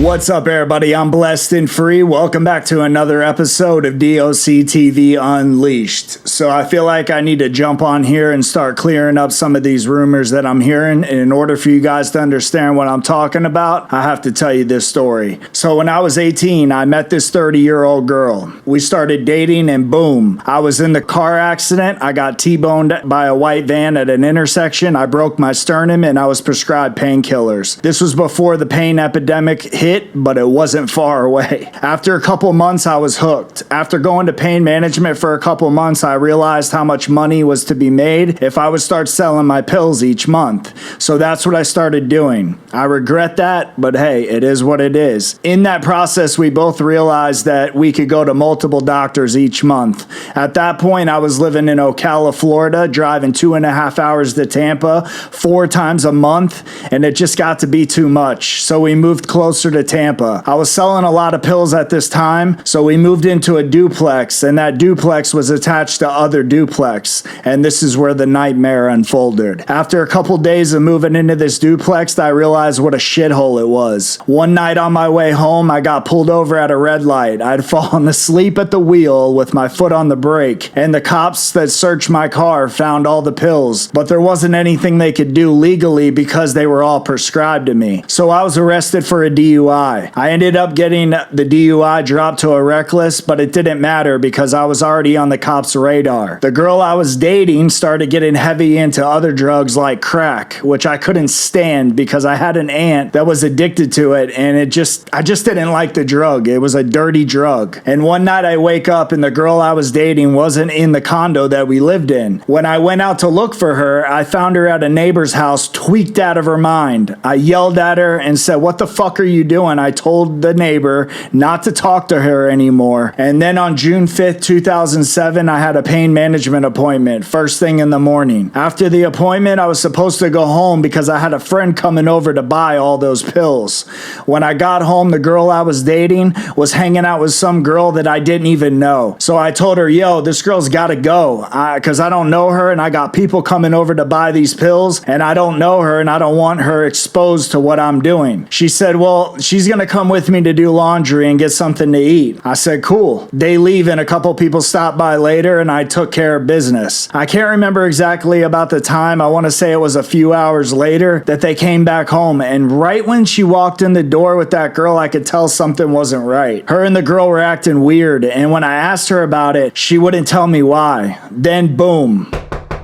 What's up, everybody? I'm Blessed and Free. Welcome back to another episode of DOC TV Unleashed. So I feel like I need to jump on here and start clearing up some of these rumors that I'm hearing. And in order for you guys to understand what I'm talking about, I have to tell you this story. So when I was 18, I met this 30-year-old girl. We started dating and boom, I was in the car accident. I got T-boned by a white van at an intersection. I broke my sternum and I was prescribed painkillers. This was before the pain epidemic hit, but it wasn't far away. After a couple months, I was hooked. After going to pain management for a couple months, I realized how much money was to be made if I would start selling my pills each month. So that's what I started doing. I regret that, but hey, it is what it is. In that process, we both realized that we could go to multiple doctors each month. At that point, I was living in Ocala, Florida, driving 2.5 hours to Tampa 4 times a month, and it just got to be too much. So we moved closer to Tampa. I was selling a lot of pills at this time, so we moved into a duplex, and that duplex was attached to other duplex, and this is where the nightmare unfolded. After a couple days of moving into this duplex, I realized what a shithole it was. One night on my way home, I got pulled over at a red light. I'd fallen asleep at the wheel with my foot on the brake, and the cops that searched my car found all the pills, but there wasn't anything they could do legally because they were all prescribed to me. So I was arrested for a DUI. I ended up getting the DUI dropped to a reckless, but it didn't matter because I was already on the cops' radar. The girl I was dating started getting heavy into other drugs like crack, which I couldn't stand because I had an aunt that was addicted to it, and I just didn't like the drug. It was a dirty drug. And one night I wake up and the girl I was dating wasn't in the condo that we lived in. When I went out to look for her, I found her at a neighbor's house tweaked out of her mind. I yelled at her and said, "What the fuck are you doing?" I told the neighbor not to talk to her anymore. And then on June 5th, 2007, I had a pain management appointment first thing in the morning. After the appointment, I was supposed to go home because I had a friend coming over to buy all those pills. When I got home, the girl I was dating was hanging out with some girl that I didn't even know. So I told her, "Yo, this girl's gotta go because I don't know her and I got people coming over to buy these pills and I don't know her and I don't want her exposed to what I'm doing." She said, "Well, she's gonna come with me to do laundry and get something to eat." I said, "Cool." They leave and a couple people stop by later and I took care of business. I can't remember exactly about the time. I want to say it was a few hours later that they came back home, and right when she walked in the door with that girl, I could tell something wasn't right. Her and the girl were acting weird, and when I asked her about it, she wouldn't tell me why. Then boom,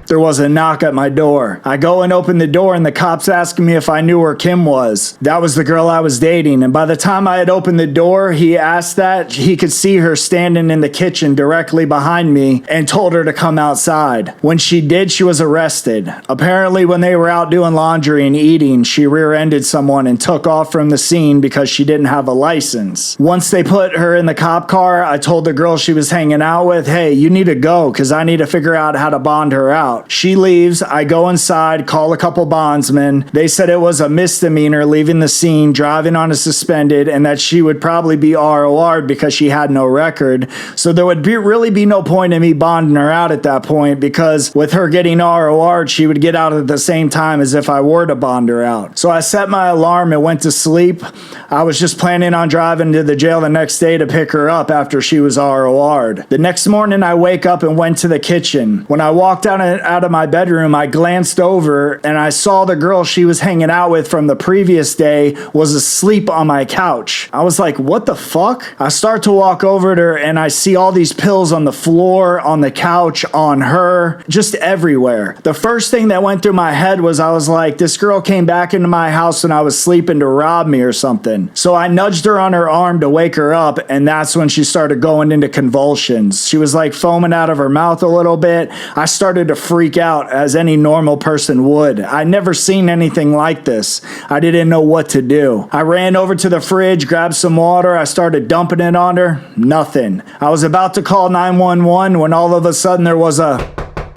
there was a knock at my door. I go and open the door and the cops asking me if I knew where Kim was. That was the girl I was dating, and by the time I had opened the door, he asked that he could see her standing in the kitchen directly behind me and told her to come outside. When she did, she was arrested. Apparently when they were out doing laundry and eating, she rear-ended someone and took off from the scene because she didn't have a license. Once they put her in the cop car, I told the girl she was hanging out with, "Hey, you need to go because I need to figure out how to bond her out." She leaves. I go inside, call a couple bondsmen. They said it was a misdemeanor leaving the scene, driving on a suspended, and that she would probably be ROR'd because she had no record. So there would really be no point in me bonding her out at that point because with her getting ROR'd, she would get out at the same time as if I were to bond her out. So I set my alarm and went to sleep. I was just planning on driving to the jail the next day to pick her up after she was ROR'd. The next morning, I wake up and went to the kitchen. When I walked out of my bedroom, I glanced over and I saw the girl she was hanging out with from the previous day was asleep on my couch. I was like, what the fuck? I start to walk over to her and I see all these pills on the floor, on the couch, on her, just everywhere. The first thing that went through my head was I was like, this girl came back into my house when I was sleeping to rob me or something. So I nudged her on her arm to wake her up, and that's when she started going into convulsions. She was like foaming out of her mouth a little bit. I started to freak out as any normal person would. I'd never seen anything like this. I didn't know what to do. I ran over to the fridge, grabbed some water. I started dumping it on her. Nothing. I was about to call 911 when all of a sudden there was a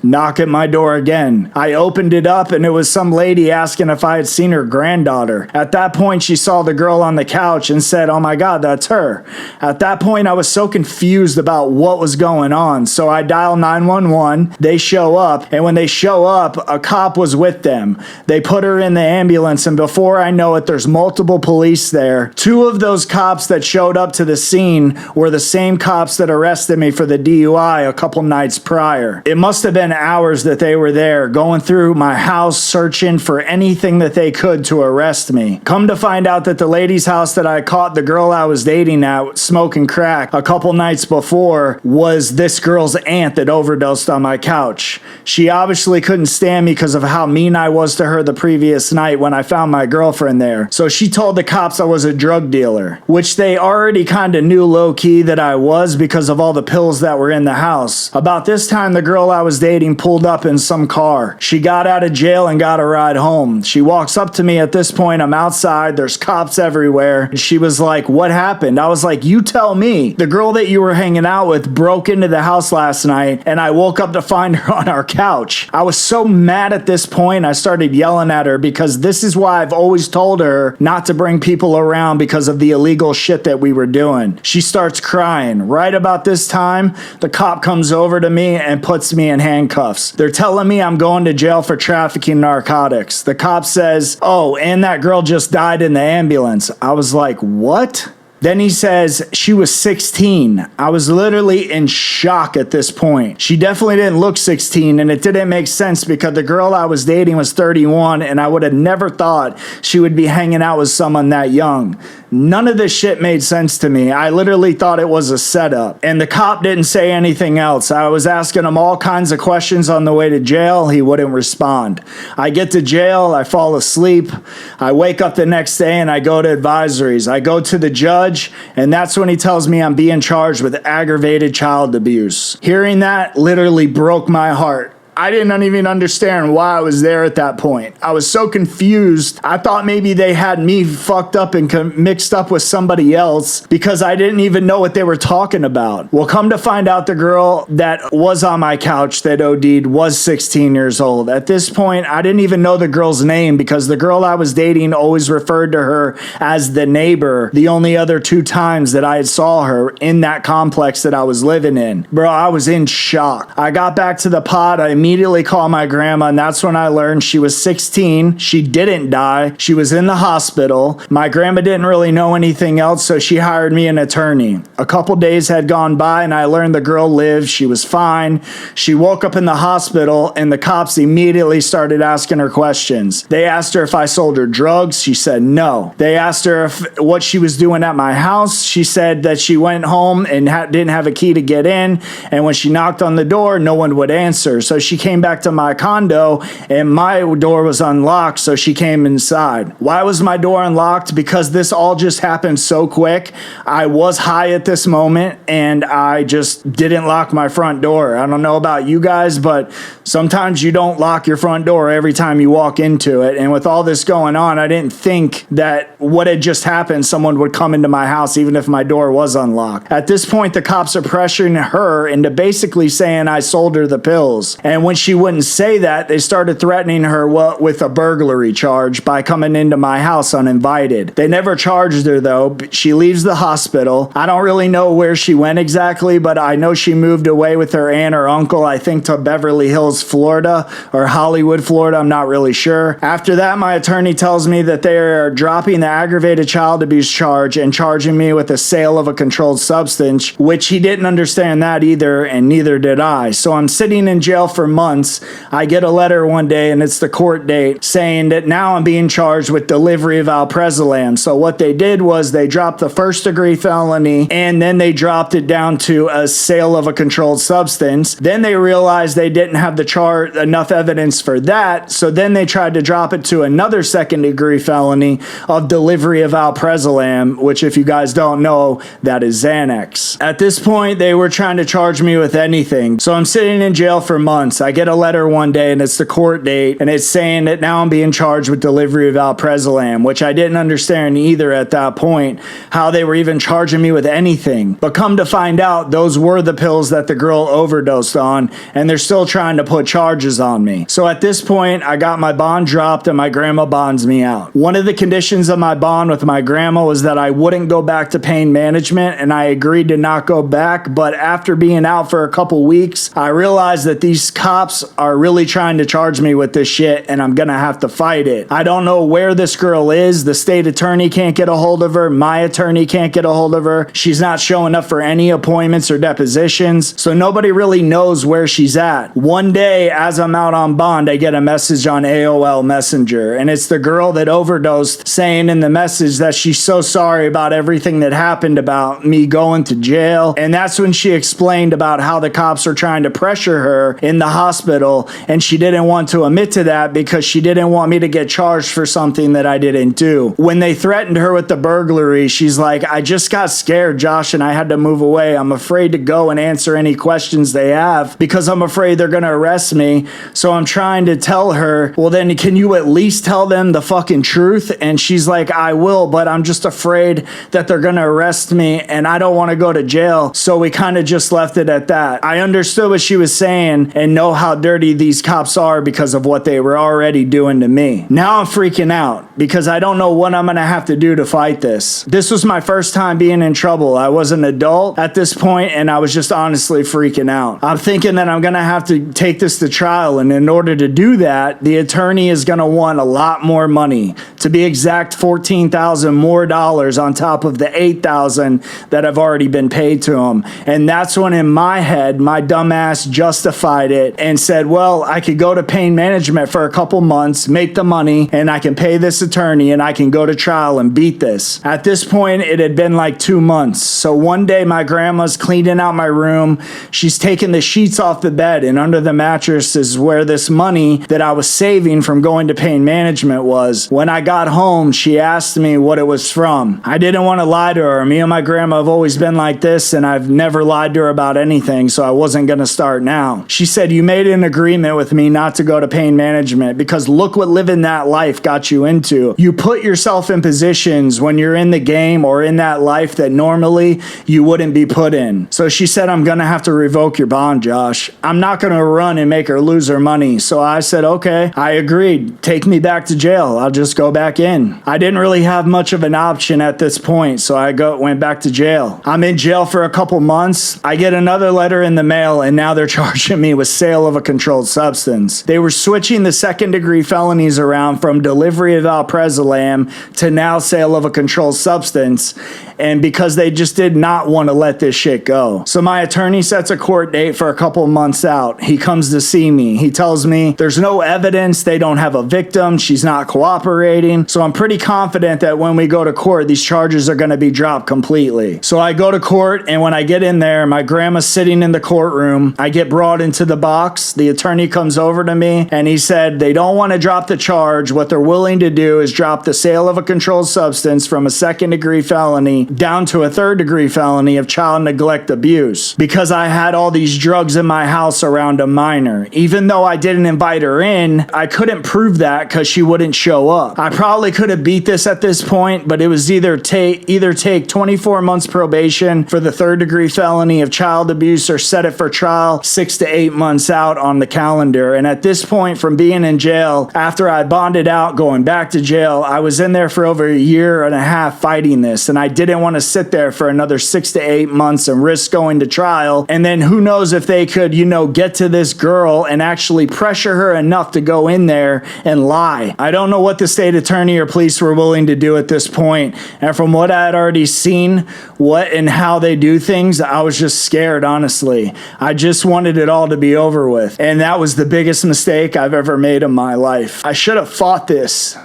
Knock at my door again. I opened it up and it was some lady asking if I had seen her granddaughter. At that point, she saw the girl on the couch and said, "Oh my God, that's her." At that point, I was so confused about what was going on. So I dial 911. They show up, and when they show up, a cop was with them. They put her in the ambulance, and before I know it, there's multiple police there. Two of those cops that showed up to the scene were the same cops that arrested me for the DUI a couple nights prior. It must have been hours that they were there, going through my house, searching for anything that they could to arrest me. Come to find out that the lady's house that I caught the girl I was dating at smoking crack a couple nights before was this girl's aunt that overdosed on my couch. She obviously couldn't stand me because of how mean I was to her the previous night when I found my girlfriend there. So she told the cops I was a drug dealer, which they already kind of knew low-key that I was because of all the pills that were in the house. About this time, the girl I was dating pulled up in some car. She got out of jail and got a ride home. She walks up to me. At this point, I'm outside. There's cops everywhere. She was like, "What happened?" I was like, "You tell me. The girl that you were hanging out with broke into the house last night, and I woke up to find her on our couch." I was so mad at this point, I started yelling at her because this is why I've always told her not to bring people around because of the illegal shit that we were doing. She starts crying. Right about this time, the cop comes over to me and puts me in handcuffs. They're telling me I'm going to jail for trafficking narcotics. The cop says, "Oh, and that girl just died in the ambulance." I was like, "What?" Then he says she was 16. I was literally in shock at this point. She definitely didn't look 16, and it didn't make sense because the girl I was dating was 31, and I would have never thought she would be hanging out with someone that young. None of this shit made sense to me. I literally thought it was a setup. And the cop didn't say anything else. I was asking him all kinds of questions on the way to jail. He wouldn't respond. I get to jail. I fall asleep. I wake up the next day and I go to advisories. I go to the judge, and that's when he tells me I'm being charged with aggravated child abuse. Hearing that literally broke my heart. I didn't even understand why I was there at that point. I was so confused. I thought maybe they had me fucked up and mixed up with somebody else because I didn't even know what they were talking about. Well, come to find out, the girl that was on my couch that OD'd was 16 years old. At this point, I didn't even know the girl's name because the girl I was dating always referred to her as the neighbor the only other 2 times that I saw her in that complex that I was living in. Bro, I was in shock. I got back to the pod. I immediately called my grandma, and that's when I learned she was 16. She didn't die. She was in the hospital. My grandma didn't really know anything else, so she hired me an attorney. A couple days had gone by, and I learned the girl lived. She was fine. She woke up in the hospital, and the cops immediately started asking her questions. They asked her if I sold her drugs. She said no. They asked her what she was doing at my house. She said that she went home and didn't have a key to get in, and when she knocked on the door, no one would answer. So she came back to my condo and my door was unlocked, so she came inside. Why was my door unlocked? Because this all just happened so quick. I was high at this moment and I just didn't lock my front door. I don't know about you guys, but sometimes you don't lock your front door every time you walk into it. And with all this going on, I didn't think that what had just happened, someone would come into my house even if my door was unlocked. At this point, the cops are pressuring her into basically saying I sold her the pills. And when she wouldn't say that, they started threatening her with a burglary charge by coming into my house uninvited. They never charged her though. She leaves the hospital. I don't really know where she went exactly, but I know she moved away with her aunt or uncle, I think to Beverly Hills, Florida, or Hollywood, Florida. I'm not really sure. After that, my attorney tells me that they are dropping the aggravated child abuse charge and charging me with the sale of a controlled substance, which he didn't understand that either, and neither did I. So I'm sitting in jail for months. I get a letter one day, and it's the court date, saying that now I'm being charged with delivery of alprazolam. So what they did was they dropped the first-degree felony, and then they dropped it down to a sale of a controlled substance. Then they realized they didn't have enough evidence for that, so then they tried to drop it to another second-degree felony of delivery of alprazolam, which, if you guys don't know, that is Xanax. At this point, they were trying to charge me with anything. So I'm sitting in jail for months. months. I get a letter one day and it's the court date and it's saying that now I'm being charged with delivery of alprazolam, which I didn't understand either at that point, how they were even charging me with anything. But come to find out, those were the pills that the girl overdosed on, and they're still trying to put charges on me. So at this point, I got my bond dropped and my grandma bonds me out. One of the conditions of my bond with my grandma was that I wouldn't go back to pain management, and I agreed to not go back. But after being out for a couple weeks, I realized that these cops are really trying to charge me with this shit, and I'm gonna have to fight it. I don't know where this girl is. The state attorney can't get a hold of her. My attorney can't get a hold of her. She's not showing up for any appointments or depositions, so nobody really knows where she's at. One day, as I'm out on bond, I get a message on AOL Messenger, and it's the girl that overdosed saying in the message that she's so sorry about everything that happened about me going to jail. And that's when she explained about how the cops are trying to pressure her in the hospital, and she didn't want to admit to that because she didn't want me to get charged for something that I didn't do. When they threatened her with the burglary, she's like, I just got scared, Josh, and I had to move away. I'm afraid to go and answer any questions they have because I'm afraid they're going to arrest me. So I'm trying to tell her, well, then can you at least tell them the fucking truth? And she's like, I will, but I'm just afraid that they're going to arrest me and I don't want to go to jail. So we kind of just left it at that. I understood what she was saying and know how dirty these cops are because of what they were already doing to me. Now I'm freaking out because I don't know what I'm going to have to do to fight this. This was my first time being in trouble. I was an adult at this point and I was just honestly freaking out. I'm thinking that I'm going to have to take this to trial, and in order to do that, the attorney is going to want a lot more money. To be exact, $14,000 more on top of the $8,000 that have already been paid to him. And that's when in my head, my dumbass justified it and said, well, I could go to pain management for a couple months, make the money, and I can pay this attorney and I can go to trial and beat this. At this point, it had been like 2 months. So one day my grandma's cleaning out my room. She's taking the sheets off the bed, and under the mattress is where this money that I was saving from going to pain management was. When I got home, she asked me what it was from. I didn't want to lie to her. Me and my grandma have always been like this, and I've never lied to her about anything, so I wasn't going to start now. She said, you made an agreement with me not to go to pain management because look what living that life got you into. You put yourself in positions when you're in the game or in that life that normally you wouldn't be put in. So she said, I'm going to have to revoke your bond, Josh. I'm not going to run and make her lose her money. So I said, okay, I agreed. Take me back to jail. I'll just go back in. I didn't really have much of an option at this point, so I went back to jail. I'm in jail for a couple months. I get another letter in the mail, and now they're charging me with sale of a controlled substance. They were switching the second-degree felonies around from delivery of alprazolam to now sale of a controlled substance, and because they just did not want to let this shit go. So my attorney sets a court date for a couple months out. He comes to see me. He tells me there's no evidence, they don't have a victim, she's not cooperating, so I'm pretty confident that when we go to court, these charges are going to be dropped completely. So I go to court, and when I get in there, my grandma's sitting in the courtroom. I get brought into the box. The attorney comes over to me, and he said they don't want to drop the charge. What they're willing to do is drop the sale of a controlled substance from a second-degree felony down to a third-degree felony of child neglect abuse because I had all these drugs in my house around a minor. Even though I didn't invite her in, I couldn't prove that because she wouldn't show up. I probably could have beat this at this point, but it was either take 24 months probation for the third-degree felony of child abuse or set it for trial 6 to 8 months out on the calendar. And at this point, from being in jail, after I bonded out, going back to jail, I was in there for over a year and a half fighting this, and I didn't want to sit there for another 6 to 8 months and risk going to trial. And then who knows if they could, get to this girl and actually pressure her enough to go in there and lie. I don't know what the state attorney or police were willing to do at this point. And from what I had already seen, what and how they do things, I was just scared, honestly. I just wanted it all to be over with. And that was the biggest mistake I've ever made in my life. I should have fought this.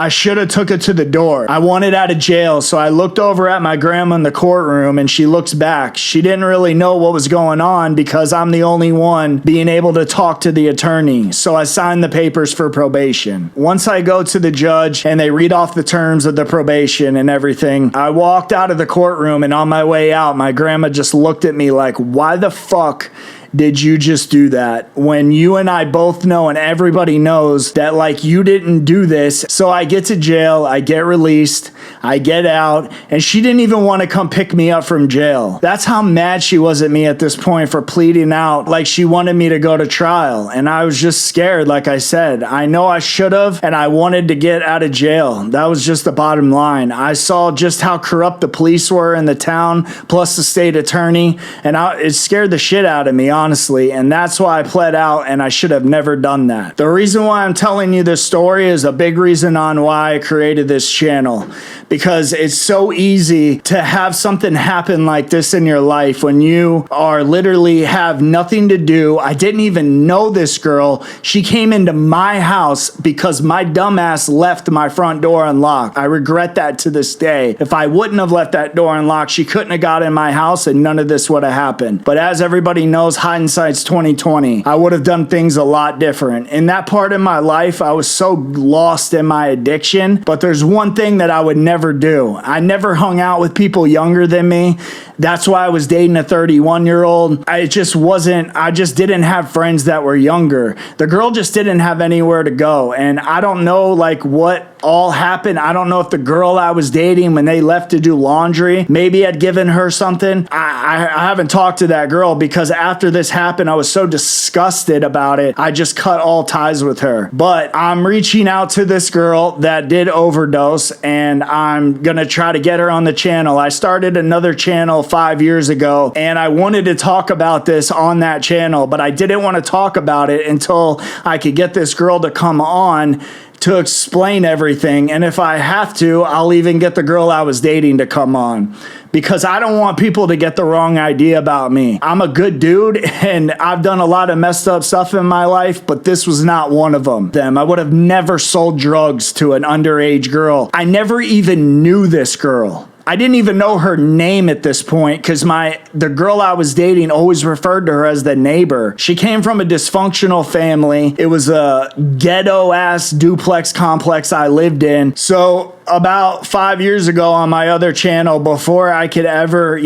I should have took it to the door. I wanted out of jail, so I looked over at my grandma in the courtroom, and she looks back. She didn't really know what was going on because I'm the only one being able to talk to the attorney, so I signed the papers for probation. Once I go to the judge and they read off the terms of the probation and everything, I walked out of the courtroom, and on my way out, my grandma just looked at me like, why the fuck did you just do that? When you and I both know and everybody knows that like you didn't do this. So I get to jail, I get released, I get out, and she didn't even want to come pick me up from jail. That's how mad she was at me at this point for pleading out like she wanted me to go to trial. And I was just scared, like I said. I know I should have, and I wanted to get out of jail. That was just the bottom line. I saw just how corrupt the police were in the town, plus the state attorney, and it scared the shit out of me, honestly. And that's why I pled out, and I should have never done that. The reason why I'm telling you this story is a big reason on why I created this channel, because it's so easy to have something happen like this in your life when you are literally have nothing to do. I didn't even know this girl. She came into my house because my dumbass left my front door unlocked. I regret that to this day. If I wouldn't have left that door unlocked, she couldn't have got in my house and none of this would have happened. But as everybody knows, hindsight's 2020. I would have done things a lot different. In that part of my life, I was so lost in my addiction. But there's one thing that I would never do. I never hung out with people younger than me. That's why I was dating a 31-year-old. I just didn't have friends that were younger. The girl just didn't have anywhere to go. And I don't know like what all happened. I don't know if the girl I was dating when they left to do laundry, maybe I'd given her something. I haven't talked to that girl because after this happened, I was so disgusted about it. I just cut all ties with her. But I'm reaching out to this girl that did overdose, and I'm going to try to get her on the channel. I started another channel 5 years ago, and I wanted to talk about this on that channel, but I didn't want to talk about it until I could get this girl to come on to explain everything. And if I have to, I'll even get the girl I was dating to come on, because I don't want people to get the wrong idea about me. I'm a good dude, and I've done a lot of messed up stuff in my life, but this was not one of them. I would have never sold drugs to an underage girl. I never even knew this girl. I didn't even know her name at this point because the girl I was dating always referred to her as the neighbor. She came from a dysfunctional family. It was a ghetto-ass duplex complex I lived in. So about 5 years ago on my other channel, before I could ever,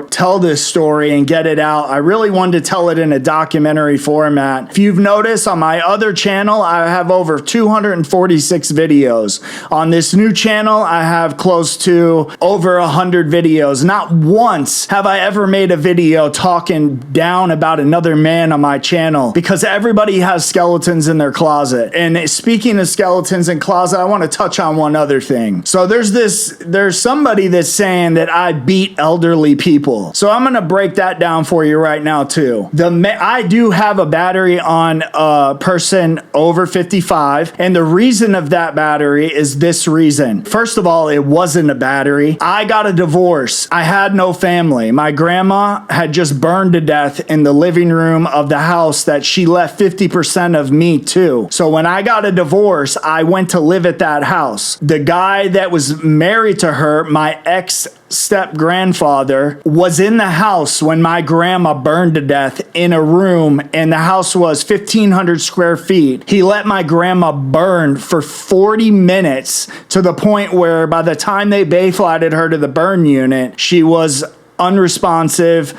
tell this story and get it out, I really wanted to tell it in a documentary format. If you've noticed, on my other channel, I have over 246 videos. On this new channel, I have close to over 100 videos. Not once have I ever made a video talking down about another man on my channel, because everybody has skeletons in their closet. And speaking of skeletons in closet, I want to touch on one other thing. So there's somebody that's saying that I beat elderly people. So I'm going to break that down for you right now too. I do have a battery on a person over 55. And the reason of that battery is this reason. First of all, it wasn't a battery. I got a divorce. I had no family. My grandma had just burned to death in the living room of the house that she left 50% of me to. So when I got a divorce, I went to live at that house. The guy that was married to her, my ex-step-grandfather, was in the house when my grandma burned to death in a room, and the house was 1,500 square feet. He let my grandma burn for 40 minutes to the point where by the time they bay-flighted her to the burn unit, she was unresponsive.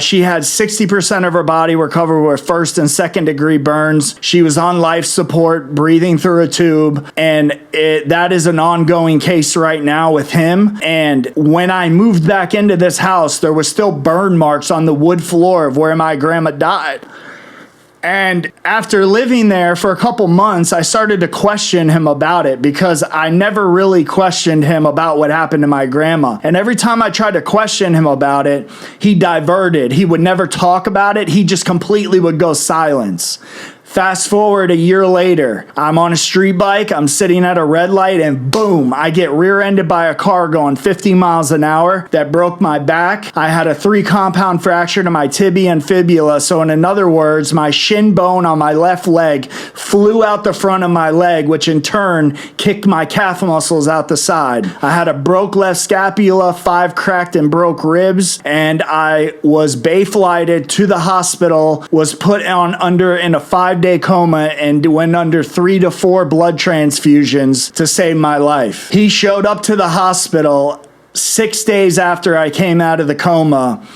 She had 60% of her body were covered with first and second degree burns. She was on life support, breathing through a tube, and that is an ongoing case right now with him. And when I moved back into this house, there was still burn marks on the wood floor of where my grandma died. And after living there for a couple months, I started to question him about it, because I never really questioned him about what happened to my grandma. And every time I tried to question him about it, he diverted. He would never talk about it. He just completely would go silence. Fast forward a year later, I'm on a street bike, I'm sitting at a red light, and boom, I get rear-ended by a car going 50 miles an hour that broke my back. I had a 3-compound fracture to my tibia and fibula, so in other words, my shin bone on my left leg flew out the front of my leg, which in turn kicked my calf muscles out the side. I had a broke left scapula, 5 cracked and broke ribs, and I was bay-flighted to the hospital, was put in a 5-day coma, and went under 3 to 4 blood transfusions to save my life. He showed up to the hospital 6 days after I came out of the coma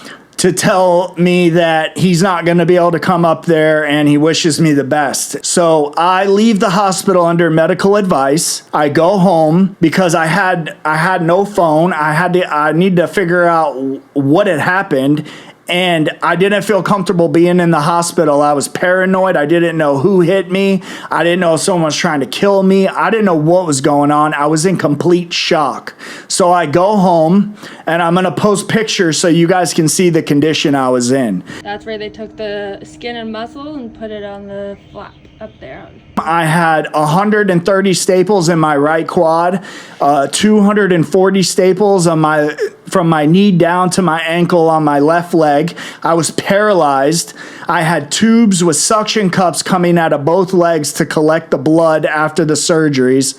to tell me that he's not going to be able to come up there and he wishes me the best. So I leave the hospital under medical advice. I go home because I had no phone. I need to figure out what had happened. And I didn't feel comfortable being in the hospital. I was paranoid. I didn't know who hit me. I didn't know if someone was trying to kill me. I didn't know what was going on. I was in complete shock. So I go home, and I'm going to post pictures so you guys can see the condition I was in. That's where they took the skin and muscle and put it on the flap up there. I had 130 staples in my right quad, 240 staples on from my knee down to my ankle on my left leg. I was paralyzed. I had tubes with suction cups coming out of both legs to collect the blood after the surgeries,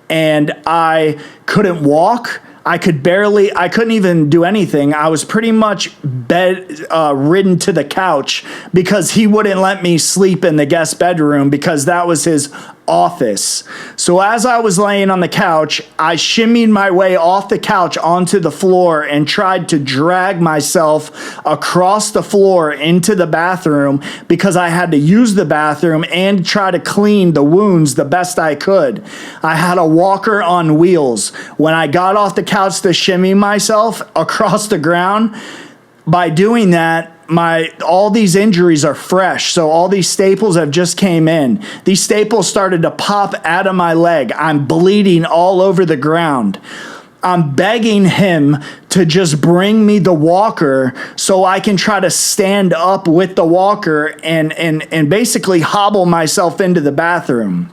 and I couldn't walk. I couldn't even do anything. I was pretty much ridden to the couch because he wouldn't let me sleep in the guest bedroom because that was his office. So as I was laying on the couch, I shimmied my way off the couch onto the floor and tried to drag myself across the floor into the bathroom because I had to use the bathroom and try to clean the wounds the best I could. I had a walker on wheels. When I got off the couch to shimmy myself across the ground, by doing that, all these injuries are fresh. So all these staples have just came in. These staples started to pop out of my leg. I'm bleeding all over the ground. I'm begging him to just bring me the walker so I can try to stand up with the walker and basically hobble myself into the bathroom.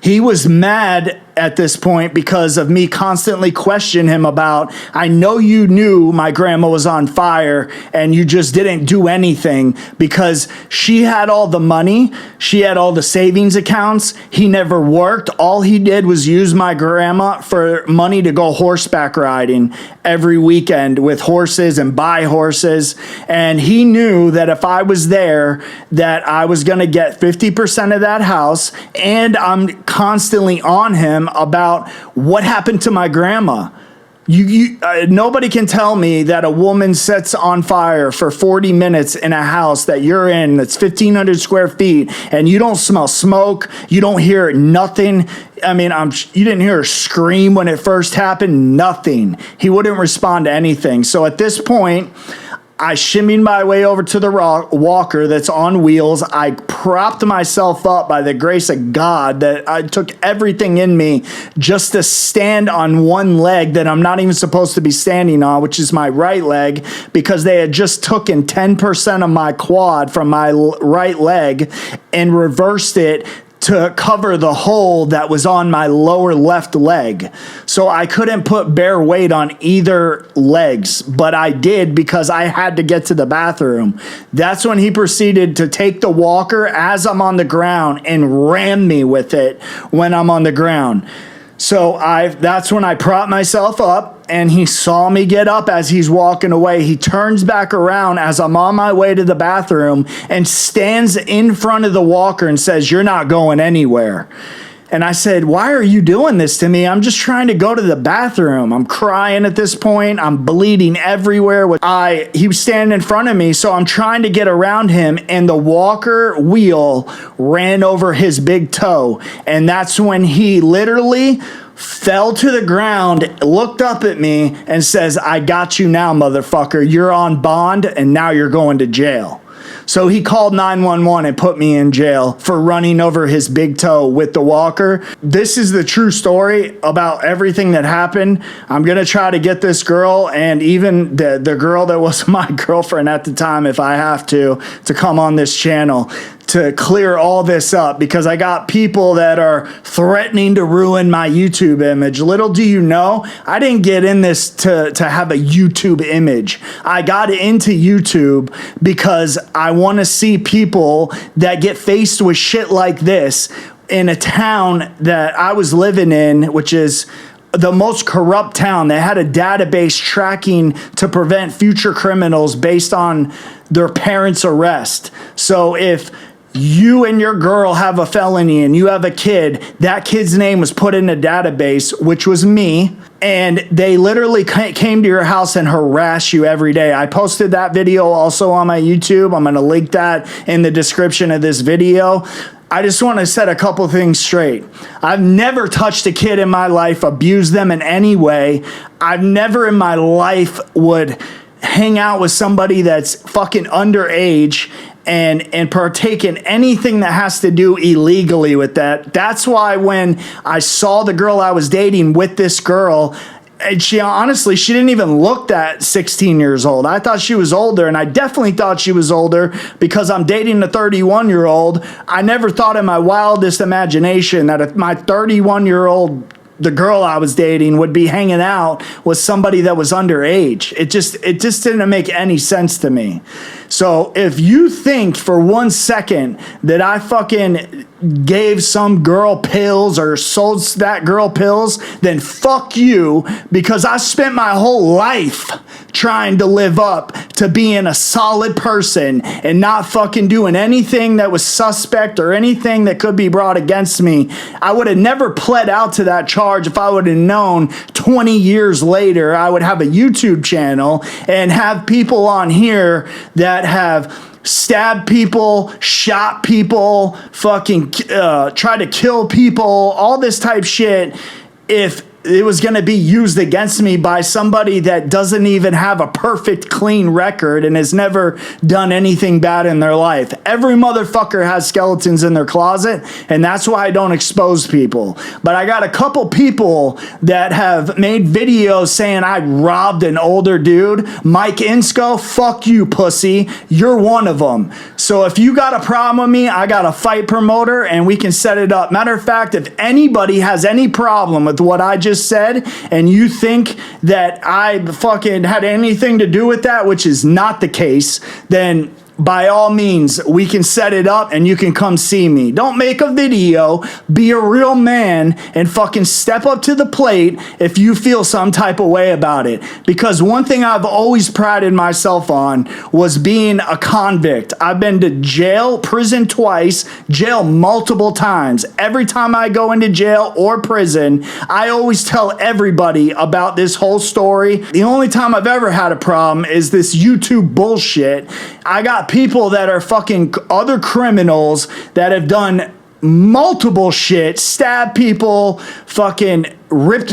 He was mad at this point because of me constantly questioning him about, I know you knew my grandma was on fire and you just didn't do anything, because she had all the money. She had all the savings accounts. He never worked. All he did was use my grandma for money to go horseback riding every weekend with horses and buy horses. And he knew that if I was there, that I was going to get 50% of that house. And I'm constantly on him about what happened to my grandma. Nobody can tell me that a woman sets on fire for 40 minutes in a house that you're in that's 1,500 square feet and you don't smell smoke, you don't hear nothing. I mean, you didn't hear her scream when it first happened, nothing. He wouldn't respond to anything. So at this point, I shimmied my way over to the walker that's on wheels. I propped myself up by the grace of God that I took everything in me just to stand on one leg that I'm not even supposed to be standing on, which is my right leg, because they had just taken 10% of my quad from my right leg and reversed it to cover the hole that was on my lower left leg. So I couldn't put bare weight on either legs, but I did because I had to get to the bathroom. That's when he proceeded to take the walker as I'm on the ground and ram me with it when I'm on the ground. So that's when I propped myself up, and he saw me get up as he's walking away. He turns back around as I'm on my way to the bathroom and stands in front of the walker and says, "You're not going anywhere." And I said, "Why are you doing this to me? I'm just trying to go to the bathroom." I'm crying at this point. I'm bleeding everywhere. He was standing in front of me, so I'm trying to get around him, and the walker wheel ran over his big toe. And that's when he literally fell to the ground, looked up at me, and says, "I got you now, motherfucker. You're on bond, and now you're going to jail." So he called 911 and put me in jail for running over his big toe with the walker. This is the true story about everything that happened. I'm going to try to get this girl, and even the girl that was my girlfriend at the time, if I have to come on this channel to clear all this up, because I got people that are threatening to ruin my YouTube image. Little do you know, I didn't get in this to have a YouTube image. I got into YouTube because I want to see people that get faced with shit like this in a town that I was living in, which is the most corrupt town. They had a database tracking to prevent future criminals based on their parents' arrest. So if you and your girl have a felony and you have a kid, that kid's name was put in a database, which was me, and they literally came to your house and harassed you every day. I posted that video also on my YouTube. I'm going to link that in the description of this video. I just want to set a couple things straight. I've never touched a kid in my life, abused them in any way. I've never in my life would hang out with somebody that's fucking underage and partake in anything that has to do illegally with that. That's why when I saw the girl I was dating with this girl, and she didn't even look that 16 years old. I thought she was older, and I definitely thought she was older because I'm dating a 31-year-old. I never thought in my wildest imagination that if my 31-year-old, the girl I was dating, would be hanging out with somebody that was underage. It just didn't make any sense to me. So if you think for 1 second that I fucking gave some girl pills or sold that girl pills, then fuck you, because I spent my whole life trying to live up to being a solid person and not fucking doing anything that was suspect or anything that could be brought against me. I would have never pled out to that charge if I would have known 20 years later I would have a YouTube channel and have people on here that have stabbed people, shot people, fucking tried to kill people, all this type shit, if it was going to be used against me by somebody that doesn't even have a perfect, clean record and has never done anything bad in their life. Every motherfucker has skeletons in their closet, and that's why I don't expose people. But I got a couple people that have made videos saying I robbed an older dude. Mike Insco, fuck you, pussy. You're one of them. So if you got a problem with me, I got a fight promoter, and we can set it up. Matter of fact, if anybody has any problem with what I just said and you think that I fucking had anything to do with that, which is not the case, then by all means, we can set it up and you can come see me. Don't make a video. Be a real man and fucking step up to the plate if you feel some type of way about it. Because one thing I've always prided myself on was being a convict. I've been to jail, prison twice, jail multiple times. Every time I go into jail or prison, I always tell everybody about this whole story. The only time I've ever had a problem is this YouTube bullshit. I got people that are fucking other criminals that have done multiple shit, stabbed people, fucking ripped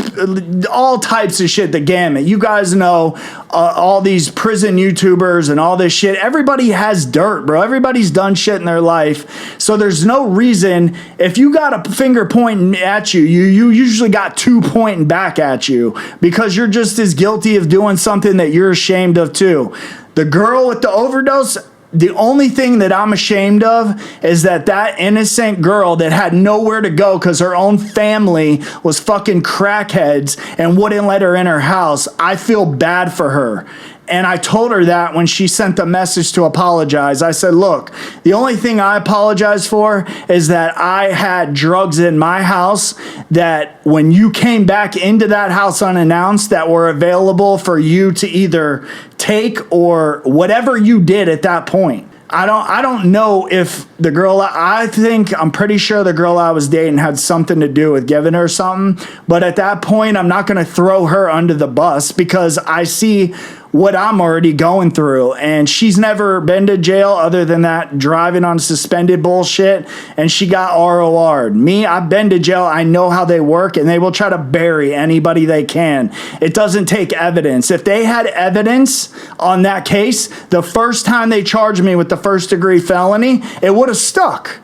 all types of shit, the gamut. You guys know all these prison YouTubers and all this shit. Everybody has dirt, bro. Everybody's done shit in their life. So there's no reason, if you got a finger pointing at you, you usually got two pointing back at you because you're just as guilty of doing something that you're ashamed of too. The girl with the overdose, the only thing that I'm ashamed of is that innocent girl that had nowhere to go because her own family was fucking crackheads and wouldn't let her in her house. I feel bad for her. And I told her that when she sent the message to apologize. I said, look, the only thing I apologize for is that I had drugs in my house that when you came back into that house unannounced that were available for you to either take or whatever you did at that point. I don't know if the girl, I'm pretty sure the girl I was dating had something to do with giving her something. But at that point, I'm not going to throw her under the bus because I see what I'm already going through. And she's never been to jail other than that driving on suspended bullshit. And she got ROR'd. Me, I've been to jail. I know how they work and they will try to bury anybody they can. It doesn't take evidence. If they had evidence on that case, the first time they charged me with the first-degree felony, it would have stuck.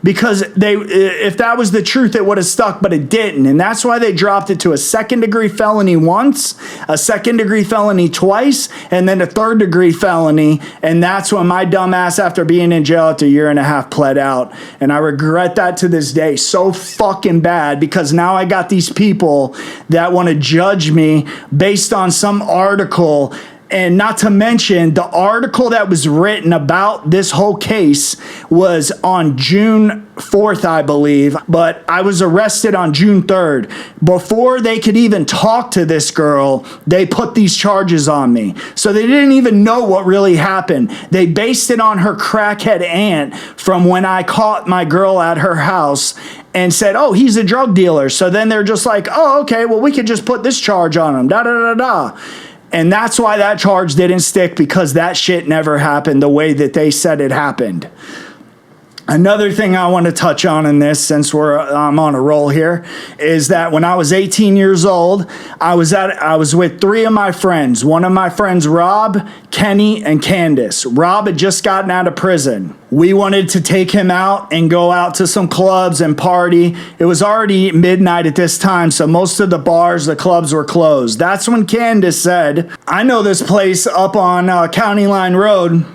Because if that was the truth, it would have stuck, but it didn't. And that's why they dropped it to a second-degree felony once, a second-degree felony twice, and then a third-degree felony. And that's when my dumb ass, after being in jail after a year and a half, pled out. And I regret that to this day so fucking bad because now I got these people that want to judge me based on some article. And not to mention, the article that was written about this whole case was on June 4th, I believe, but I was arrested on June 3rd. Before they could even talk to this girl, they put these charges on me. So they didn't even know what really happened. They based it on her crackhead aunt from when I caught my girl at her house. and said, oh, he's a drug dealer. So then they're just like, oh, okay, well, we could just put this charge on him, da-da-da-da. And that's why that charge didn't stick, because that shit never happened the way that they said it happened. Another thing I want to touch on in this, since I'm on a roll here, is that when I was 18 years old, I was with 3 of my friends. One of my friends, Rob, Kenny, and Candace. Rob had just gotten out of prison. We wanted to take him out and go out to some clubs and party. It was already midnight at this time, so most of the bars, the clubs were closed. That's when Candace said, I know this place up on County Line Road,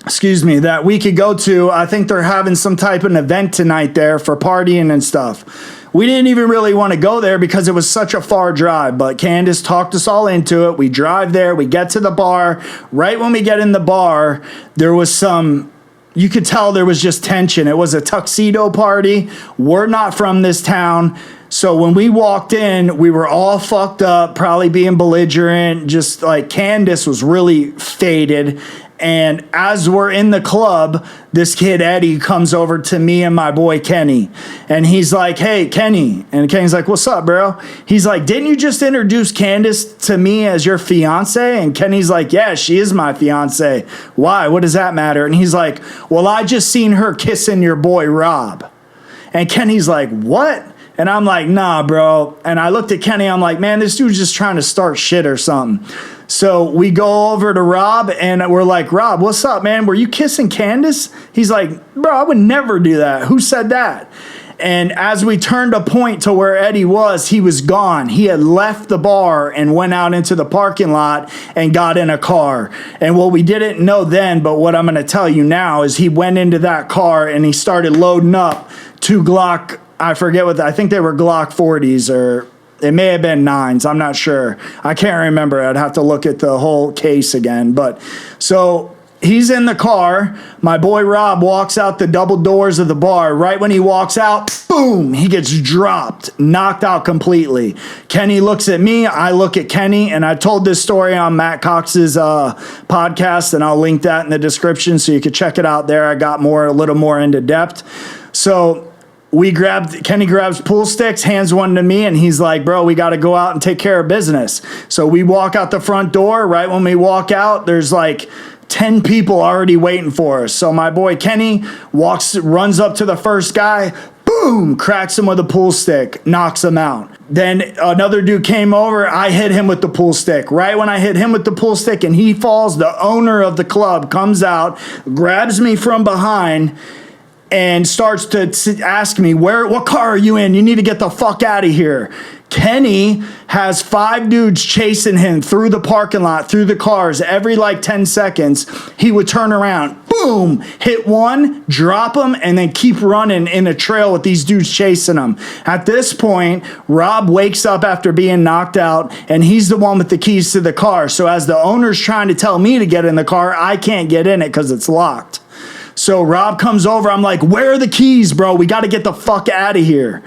that we could go to. I think they're having some type of event tonight there for partying and stuff. We didn't even really want to go there because it was such a far drive, but Candace talked us all into it. We drive there, we get to the bar. Right when we get in the bar, there was you could tell there was just tension. It was a tuxedo party. We're not from this town. So when we walked in, we were all fucked up, probably being belligerent, just like Candace was really faded. And as we're in the club, this kid, Eddie, comes over to me and my boy, Kenny. And he's like, hey, Kenny. And Kenny's like, what's up, bro? He's like, didn't you just introduce Candace to me as your fiance? And Kenny's like, yeah, she is my fiance. Why? What does that matter? And he's like, well, I just seen her kissing your boy, Rob. And Kenny's like, what? And I'm like, nah, bro. And I looked at Kenny. I'm like, man, this dude's just trying to start shit or something. So we go over to Rob and we're like, Rob, what's up, man? Were you kissing Candace? He's like, bro, I would never do that. Who said that? And as we turned a point to where Eddie was, he was gone. He had left the bar and went out into the parking lot and got in a car. And what we didn't know then, but what I'm going to tell you now, is he went into that car and he started loading up 2 Glock, I think they were Glock 40s, or it may have been 9s. I'm not sure. I can't remember. I'd have to look at the whole case again. But so he's in the car. My boy Rob walks out the double doors of the bar. Right when he walks out, boom, he gets dropped, knocked out completely. Kenny looks at me. I look at Kenny. And I told this story on Matt Cox's podcast, and I'll link that in the description so you can check it out there. I got a little more into depth. So Kenny grabs pool sticks, hands one to me, and he's like, bro, we got to go out and take care of business. So we walk out the front door. Right when we walk out, there's like 10 people already waiting for us. So my boy Kenny runs up to the first guy, boom, cracks him with a pool stick, knocks him out. Then another dude came over. I hit him with the pool stick. Right when I hit him with the pool stick and he falls, the owner of the club comes out, grabs me from behind, and starts to ask me, what car are you in? You need to get the fuck out of here. Kenny has 5 dudes chasing him through the parking lot, through the cars. Every like 10 seconds, he would turn around, boom, hit one, drop him, and then keep running in a trail with these dudes chasing him. At this point, Rob wakes up after being knocked out, and he's the one with the keys to the car. So as the owner's trying to tell me to get in the car, I can't get in it because it's locked. So Rob comes over. I'm like, where are the keys, bro? We got to get the fuck out of here.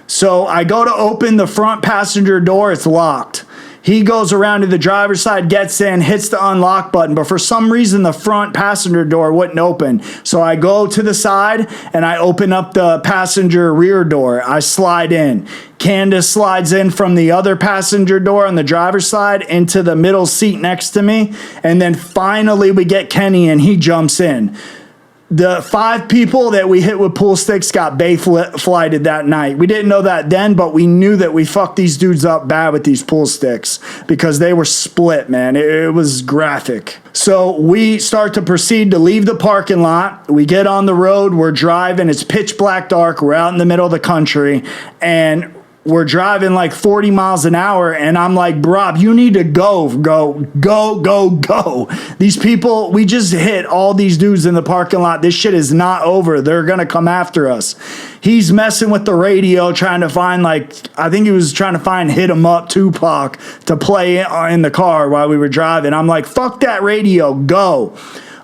So I go to open the front passenger door. It's locked. He goes around to the driver's side, gets in, hits the unlock button. But for some reason, the front passenger door wouldn't open. So I go to the side and I open up the passenger rear door. I slide in. Candace slides in from the other passenger door on the driver's side into the middle seat next to me. And then finally we get Kenny and he jumps in. The 5 people that we hit with pool sticks got flighted that night. We didn't know that then, but we knew that we fucked these dudes up bad with these pool sticks because they were split, man. It was graphic. So we start to proceed to leave the parking lot. We get on the road. We're driving. It's pitch black dark. We're out in the middle of the country, and we're driving like 40 miles an hour, and I'm like, Rob, you need to go. These people, we just hit all these dudes in the parking lot. This shit is not over. They're going to come after us. He's messing with the radio, trying to find, I think he was trying to find Hit 'Em Up Tupac to play in the car while we were driving. I'm like, fuck that radio, go.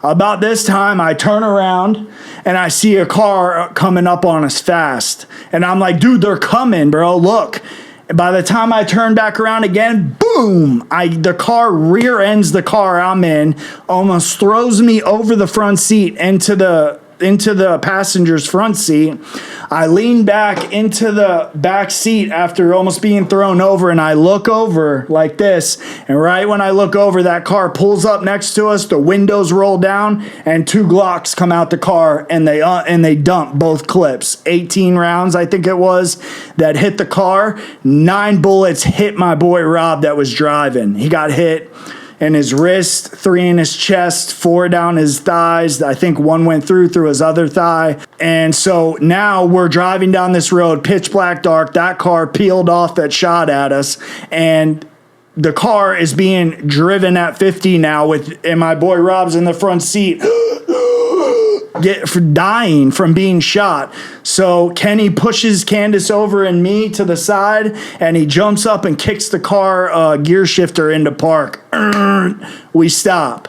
About this time, I turn around and I see a car coming up on us fast. And I'm like, dude, they're coming, bro. Look. And by the time I turn back around again, boom, the car rear ends the car I'm in, almost throws me over the front seat into the into the passenger's front seat. I lean back into the back seat after almost being thrown over, and I look over like this. And right when I look over, that car pulls up next to us. The windows roll down, and 2 Glocks come out the car, and they dump both clips. 18 rounds, I think it was, that hit the car. 9 bullets hit my boy Rob that was driving. He got hit in his wrist, 3 in his chest, 4 down his thighs. I think 1 went through his other thigh. And so now we're driving down this road, pitch black dark. That car peeled off that shot at us, and the car is being driven at 50 now and my boy Rob's in the front seat dying from being shot. So Kenny pushes Candace over and me to the side, and he jumps up and kicks the car gear shifter into park. We stop.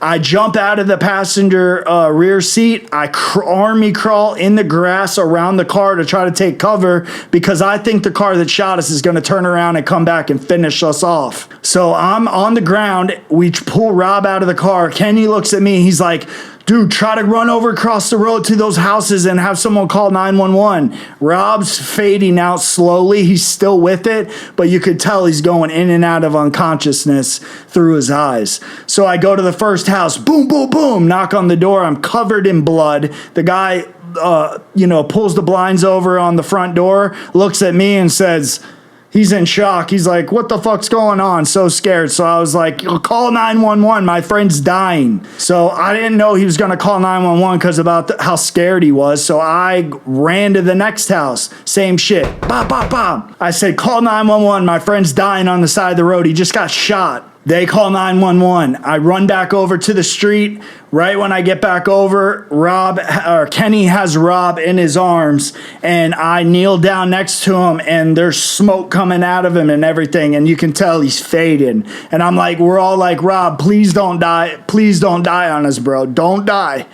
I jump out of the passenger rear seat. I army crawl in the grass around the car to try to take cover, because I think the car that shot us is going to turn around and come back and finish us off. So I'm on the ground. We pull Rob out of the car. Kenny looks at me. He's like, dude, try to run over across the road to those houses and have someone call 911. Rob's fading out slowly. He's still with it, but you could tell he's going in and out of unconsciousness through his eyes. So I go to the first house, boom, boom, boom, knock on the door. I'm covered in blood. The guy, pulls the blinds over on the front door, looks at me and says, he's in shock. He's like, what the fuck's going on? So scared. So I was like, call 911. My friend's dying. So I didn't know he was going to call 911 because how scared he was. So I ran to the next house. Same shit. Bop, bop, bop. I said, call 911. My friend's dying on the side of the road. He just got shot. They call 911. I run back over to the street. Right when I get back over, Kenny has Rob in his arms, and I kneel down next to him, and there's smoke coming out of him and everything, and you can tell he's fading. And I'm like, we're all like, Rob, please don't die. Please don't die on us, bro. Don't die.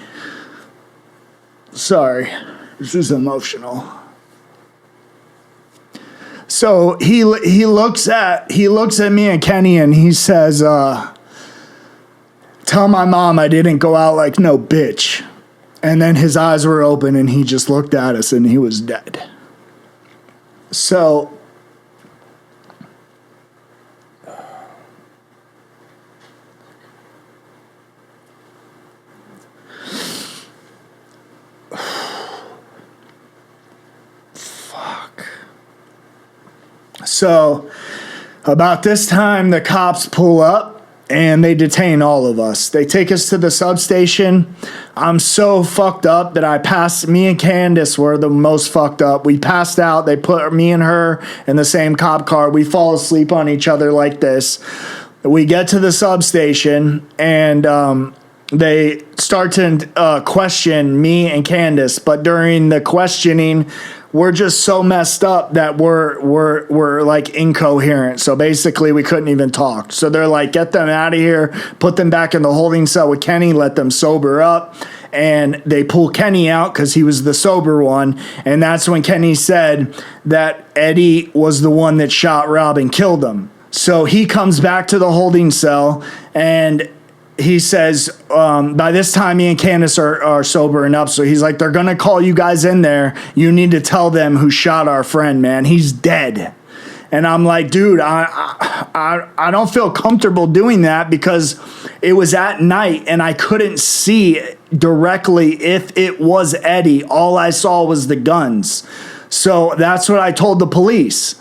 Sorry. This is emotional. So he looks at me and Kenny, and he says, tell my mom I didn't go out like no bitch. And then his eyes were open, and he just looked at us, and he was dead. So So about this time, the cops pull up and they detain all of us. They take us to the substation. I'm so fucked up that me and Candace were the most fucked up. We passed out. They put me and her in the same cop car. We fall asleep on each other like this. We get to the substation, and they start to question me and Candace. But during the questioning, we're just so messed up that we're like incoherent. So basically we couldn't even talk. So they're like, get them out of here, put them back in the holding cell with Kenny, let them sober up. And they pull Kenny out because he was the sober one. And that's when Kenny said that Eddie was the one that shot Rob and killed him. So he comes back to the holding cell, and he says, by this time, me and Candace are sobering up. So he's like, they're going to call you guys in there. You need to tell them who shot our friend, man. He's dead. And I'm like, dude, I don't feel comfortable doing that, because it was at night and I couldn't see directly if it was Eddie. All I saw was the guns. So that's what I told the police.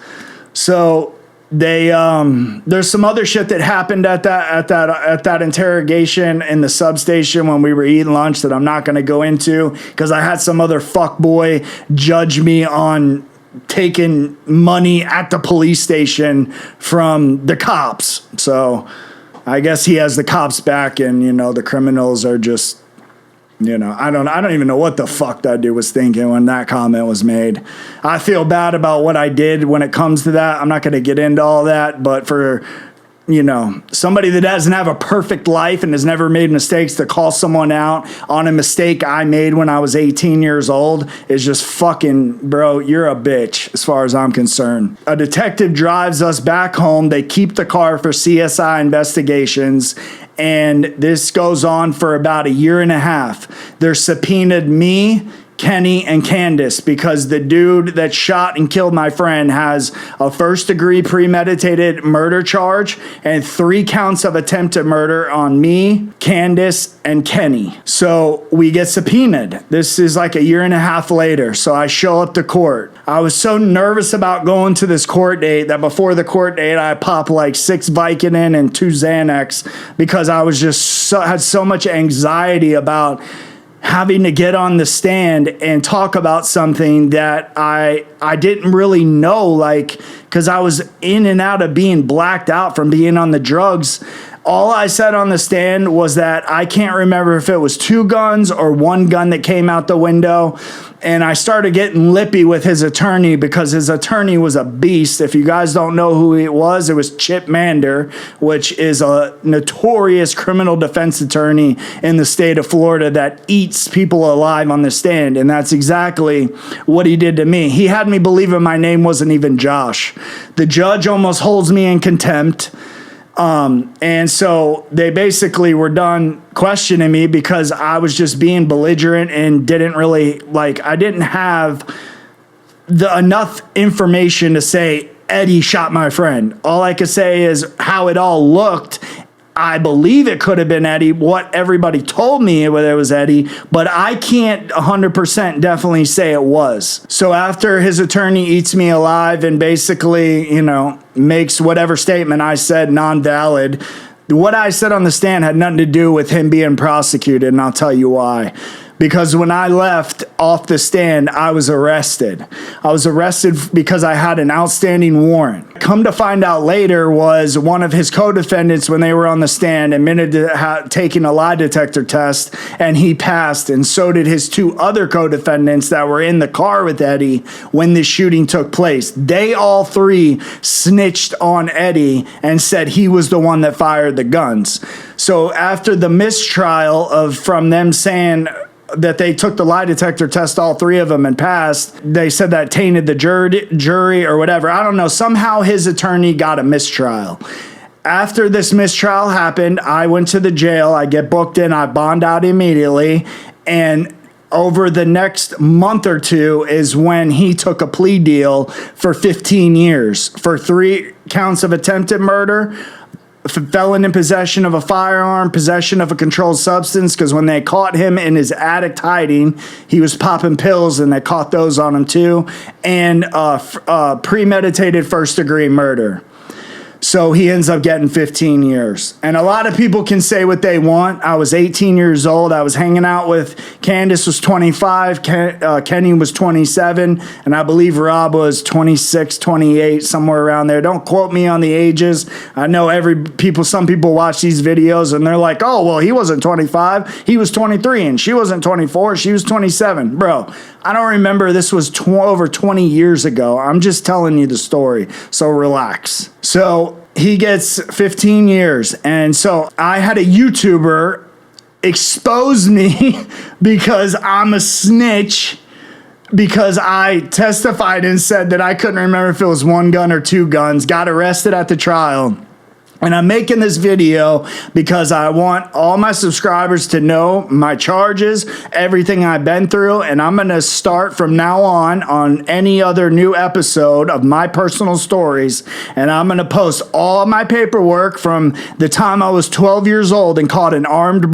So there's some other shit that happened at that interrogation in the substation when we were eating lunch that I'm not going to go into, because I had some other fuckboy judge me on taking money at the police station from the cops. So I guess he has the cops back, and the criminals are just, I don't even know what the fuck that dude was thinking when that comment was made. I feel bad about what I did when it comes to that. I'm not going to get into all that, but for, somebody that doesn't have a perfect life and has never made mistakes, to call someone out on a mistake I made when I was 18 years old is just fucking, bro, you're a bitch as far as I'm concerned. A detective drives us back home. They keep the car for CSI investigations. And this goes on for about a year and a half. They're subpoenaed me, Kenny, and Candace because the dude that shot and killed my friend has a first-degree premeditated murder charge and 3 counts of attempted murder on me, Candace, and Kenny. So we get subpoenaed. This is like a year and a half later. So I show up to court. I was so nervous about going to this court date that before the court date, I popped like 6 Vicodin and 2 Xanax because I was just had so much anxiety about having to get on the stand and talk about something that I didn't really know, like, because I was in and out of being blacked out from being on the drugs. All I said on the stand was that I can't remember if it was 2 guns or 1 gun that came out the window. And I started getting lippy with his attorney because his attorney was a beast. If you guys don't know who it was Chip Mander, which is a notorious criminal defense attorney in the state of Florida that eats people alive on the stand. And that's exactly what he did to me. He had me believing my name wasn't even Josh. The judge almost holds me in contempt. And so they basically were done questioning me because I was just being belligerent and didn't really, I didn't have enough information to say Eddie shot my friend. All I could say is how it all looked. I believe it could have been Eddie. What everybody told me whether it was Eddie, but I can't 100% definitely say it was. So after his attorney eats me alive and basically, makes whatever statement I said non-valid, what I said on the stand had nothing to do with him being prosecuted, and I'll tell you why. Because when I left off the stand, I was arrested. I was arrested because I had an outstanding warrant. Come to find out later was one of his co-defendants, when they were on the stand, admitted to taking a lie detector test, and he passed, and so did his 2 other co-defendants that were in the car with Eddie when the shooting took place. They all 3 snitched on Eddie and said he was the one that fired the guns. So after the mistrial from them saying that they took the lie detector test, all 3 of them, and passed, they said that tainted the jury or whatever. I don't know. Somehow his attorney got a mistrial. After this mistrial happened, I went to the jail. I get booked in. I bond out immediately. And over the next month or 2 is when he took a plea deal for 15 years for 3 counts of attempted murder, felon in possession of a firearm, possession of a controlled substance, because when they caught him in his attic hiding, he was popping pills, and they caught those on him too, and premeditated first-degree murder. So he ends up getting 15 years. And a lot of people can say what they want. I was 18 years old. I was hanging out with Candace was 25. Kenny was 27. And I believe Rob was 26, 28, somewhere around there. Don't quote me on the ages. I know some people watch these videos and they're like, oh, well, he wasn't 25. He was 23. And she wasn't 24. She was 27. Bro, I don't remember. This was over 20 years ago. I'm just telling you the story. So relax. So he gets 15 years. And so I had a YouTuber expose me because I'm a snitch, because I testified and said that I couldn't remember if it was 1 gun or 2 guns, got arrested at the trial. And I'm making this video because I want all my subscribers to know my charges, everything I've been through, and I'm going to start from now on any other new episode of my personal stories, and I'm going to post all my paperwork from the time I was 12 years old and caught an armed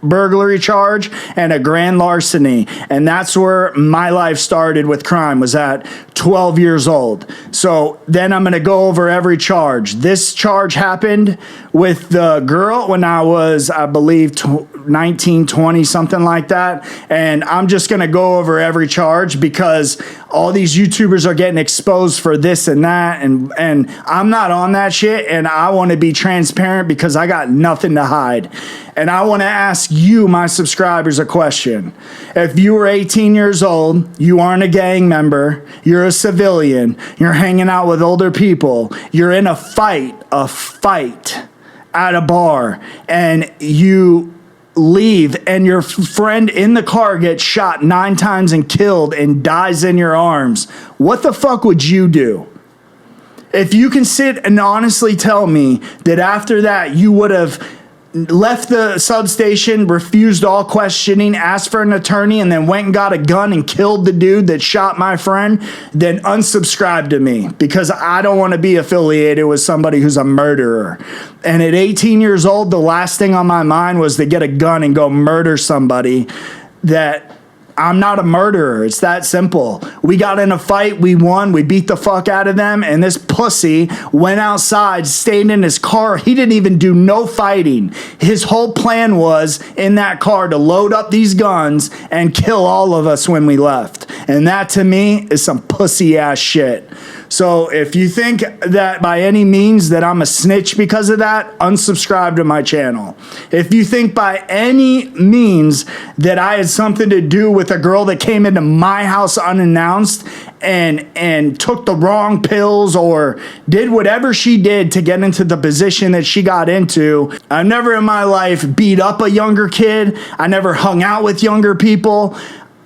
burglary charge and a grand larceny. And that's where my life started with crime, was at 12 years old. So then I'm going to go over every charge. This charge happened with the girl when I was, I believe, 19, 20, something like that. And I'm just going to go over every charge because all these YouTubers are getting exposed for this and that. And I'm not on that shit. And I want to be transparent because I got nothing to hide. And I want to ask you, my subscribers, a question. If you were 18 years old, you aren't a gang member, you're a civilian, you're hanging out with older people, you're in a fight at a bar, and you leave and your friend in the car gets shot 9 times and killed and dies in your arms, what the fuck would you do? If you can sit and honestly tell me that after that you would have left the substation, refused all questioning, asked for an attorney, and then went and got a gun and killed the dude that shot my friend, then unsubscribe to me, because I don't want to be affiliated with somebody who's a murderer. And at 18 years old, the last thing on my mind was to get a gun and go murder somebody. That I'm not a murderer. It's that simple. We got in a fight. We won. We beat the fuck out of them. And this pussy went outside, stayed in his car. He didn't even do no fighting. His whole plan was in that car to load up these guns and kill all of us when we left. And that to me is some pussy ass shit. So if you think that by any means that I'm a snitch because of that, unsubscribe to my channel. If you think by any means that I had something to do with a girl that came into my house unannounced and took the wrong pills or did whatever she did to get into the position that she got into, I've never in my life beat up a younger kid. I never hung out with younger people.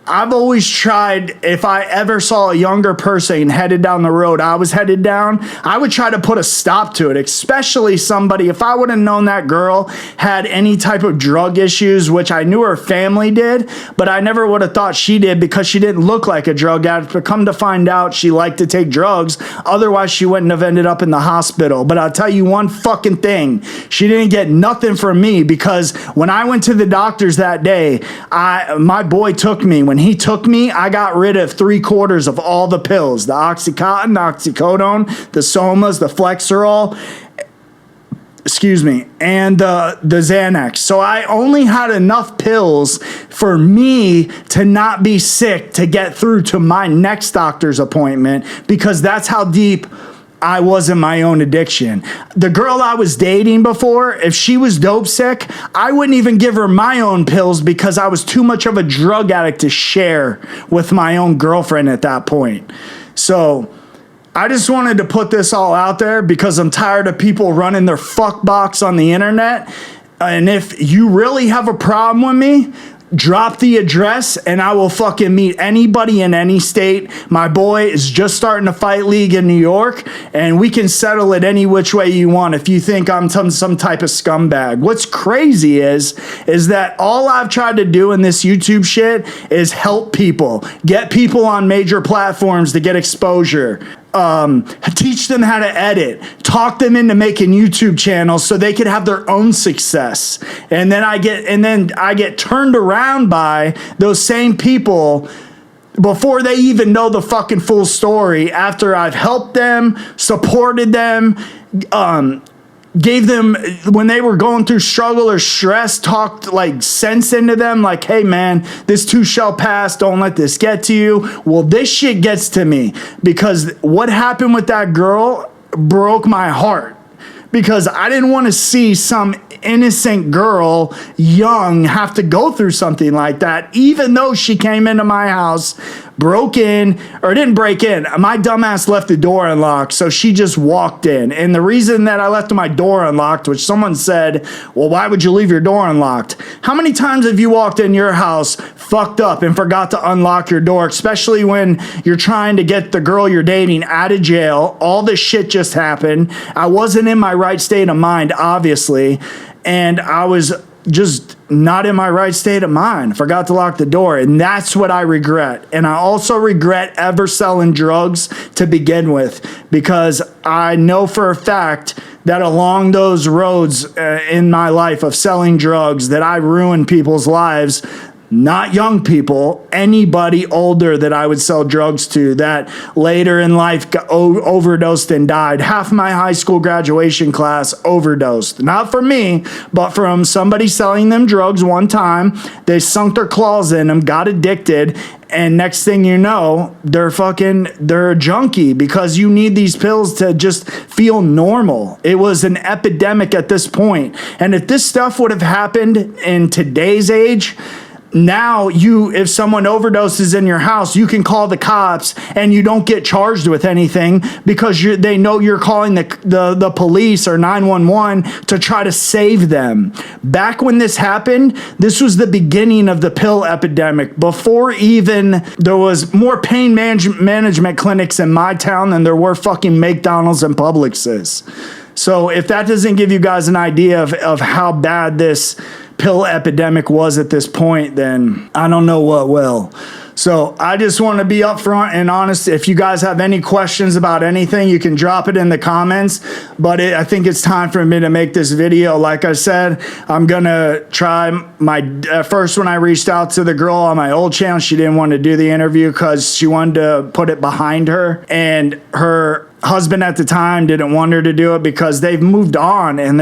I've always tried, if I ever saw a younger person headed down the road I was headed down, I would try to put a stop to it, especially somebody, if I would have known that girl had any type of drug issues, which I knew her family did, but I never would have thought she did because she didn't look like a drug addict, but come to find out she liked to take drugs, otherwise she wouldn't have ended up in the hospital. But I'll tell you one fucking thing, she didn't get nothing from me, because when I went to the doctors that day, my boy took me. When he took me, I got rid of 3/4 of all the pills, the Oxycontin, the Oxycodone, the Somas, the Flexerol, and the Xanax. So I only had enough pills for me to not be sick to get through to my next doctor's appointment, because that's how deep I was in my own addiction. The girl I was dating before, if she was dope sick, I wouldn't even give her my own pills because I was too much of a drug addict to share with my own girlfriend at that point. So I just wanted to put this all out there because I'm tired of people running their fuck box on the internet. And if you really have a problem with me, drop the address and I will fucking meet anybody in any state. My boy is just starting a fight league in New York, and we can settle it any which way you want if you think I'm some type of scumbag. What's crazy is that all I've tried to do in this YouTube shit is help people, get people on major platforms to get exposure. Teach them how to edit, talk them into making YouTube channels so they could have their own success. And then I get turned around by those same people before they even know the fucking full story, after I've helped them, supported them, gave them, when they were going through struggle or stress, talked like sense into them, like, hey man, this too shall pass, don't let this get to you. Well, this shit gets to me, because what happened with that girl broke my heart, because I didn't want to see some innocent girl, young, have to go through something like that, even though she came into my house, broke in, or didn't break in. My dumbass left the door unlocked, so she just walked in. And the reason that I left my door unlocked, which someone said, well, why would you leave your door unlocked? How many times have you walked in your house fucked up and forgot to unlock your door, especially when you're trying to get the girl you're dating out of jail? All this shit just happened. I wasn't in my right state of mind, obviously, and I was just not in my right state of mind. Forgot to lock the door, and that's what I regret. And I also regret ever selling drugs to begin with, because I know for a fact that along those roads in my life of selling drugs, that I ruined people's lives. Not young people, anybody older that I would sell drugs to that later in life got overdosed and died. Half my high school graduation class overdosed. Not from me, but from somebody selling them drugs one time. They sunk their claws in them, got addicted, and next thing you know, they're a junkie, because you need these pills to just feel normal. It was an epidemic at this point. And if this stuff would have happened in today's age, now if someone overdoses in your house, you can call the cops and you don't get charged with anything because they know you're calling the police or 911 to try to save them. Back when this happened, this was the beginning of the pill epidemic. Before even there was more pain management clinics in my town than there were fucking McDonald's and Publixes. So if that doesn't give you guys an idea of how bad this pill epidemic was at this point, then I don't know what will. So I just want to be upfront and honest. If you guys have any questions about anything, you can drop it in the comments. But I think it's time for me to make this video. Like I said, I'm going to try first when I reached out to the girl on my old channel, she didn't want to do the interview because she wanted to put it behind her. And her husband at the time didn't want her to do it because they've moved on and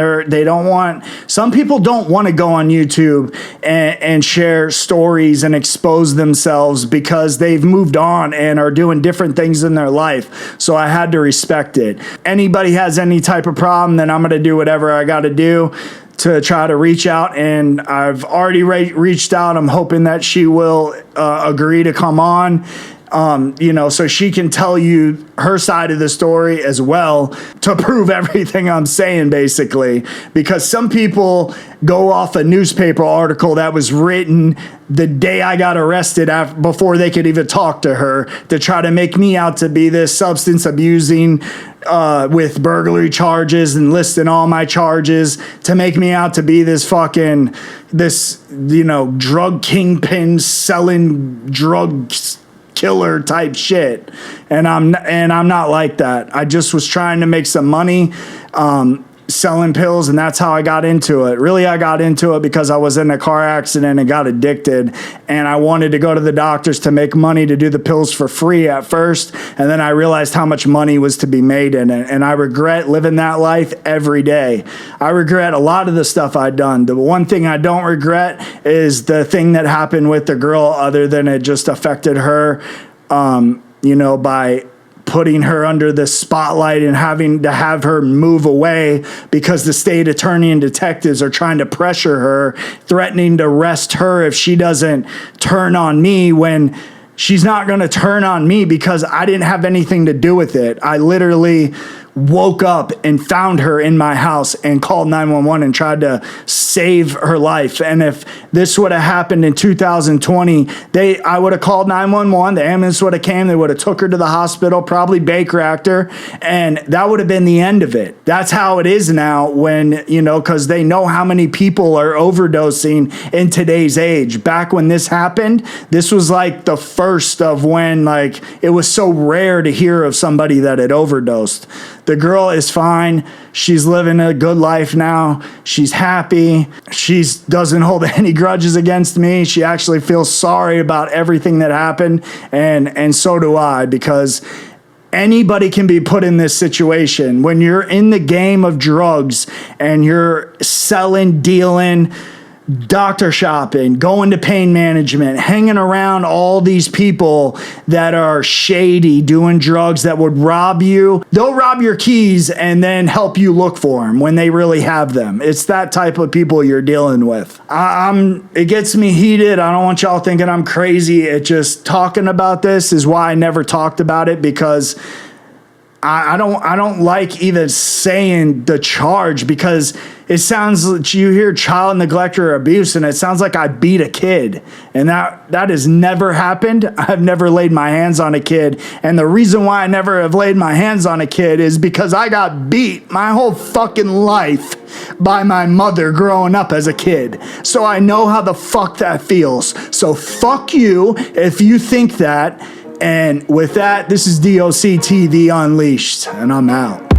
some people don't want to go on YouTube and share stories and expose themselves because they've moved on and are doing different things in their life. So I had to respect it. Anybody has any type of problem, then I'm going to do whatever I got to do to try to reach out, and I've already reached out. I'm hoping that she will agree to come on. So she can tell you her side of the story as well to prove everything I'm saying, basically, because some people go off a newspaper article that was written the day I got arrested before they could even talk to her to try to make me out to be this substance abusing with burglary charges and listing all my charges to make me out to be this drug kingpin selling drugs killer type shit, and I'm not like that. I just was trying to make some money selling pills, and that's how I got into it. Really, I got into it because I was in a car accident and got addicted, and I wanted to go to the doctors to make money to do the pills for free at first, and then I realized how much money was to be made in it, and I regret living that life every day. I regret a lot of the stuff I'd done. The one thing I don't regret is the thing that happened with the girl, other than it just affected her, by putting her under the spotlight and having to have her move away because the state attorney and detectives are trying to pressure her, threatening to arrest her if she doesn't turn on me, when she's not going to turn on me because I didn't have anything to do with it. I literally woke up and found her in my house and called 911 and tried to save her life. And if this would have happened in 2020, I would have called 911, the ambulance would have came, they would have took her to the hospital, probably Baker-racked her, and that would have been the end of it. That's how it is now when, because they know how many people are overdosing in today's age. Back when this happened, this was like the first of when it was so rare to hear of somebody that had overdosed. The girl is fine. She's living a good life now. She's happy. She doesn't hold any grudges against me. She actually feels sorry about everything that happened, and so do I, because anybody can be put in this situation. When you're in the game of drugs and you're selling, dealing, doctor shopping, going to pain management, hanging around all these people that are shady, doing drugs that would rob you. They'll rob your keys and then help you look for them when they really have them. It's that type of people you're dealing with. It gets me heated. I don't want y'all thinking I'm crazy. It just talking about this is why I never talked about it, because I don't like even saying the charge, because it sounds, you hear child neglect or abuse and it sounds like I beat a kid, and that has never happened. I've never laid my hands on a kid, and the reason why I never have laid my hands on a kid is because I got beat my whole fucking life by my mother growing up as a kid. So I know how the fuck that feels. So fuck you if you think that. And with that, this is DOC TV Unleashed, and I'm out.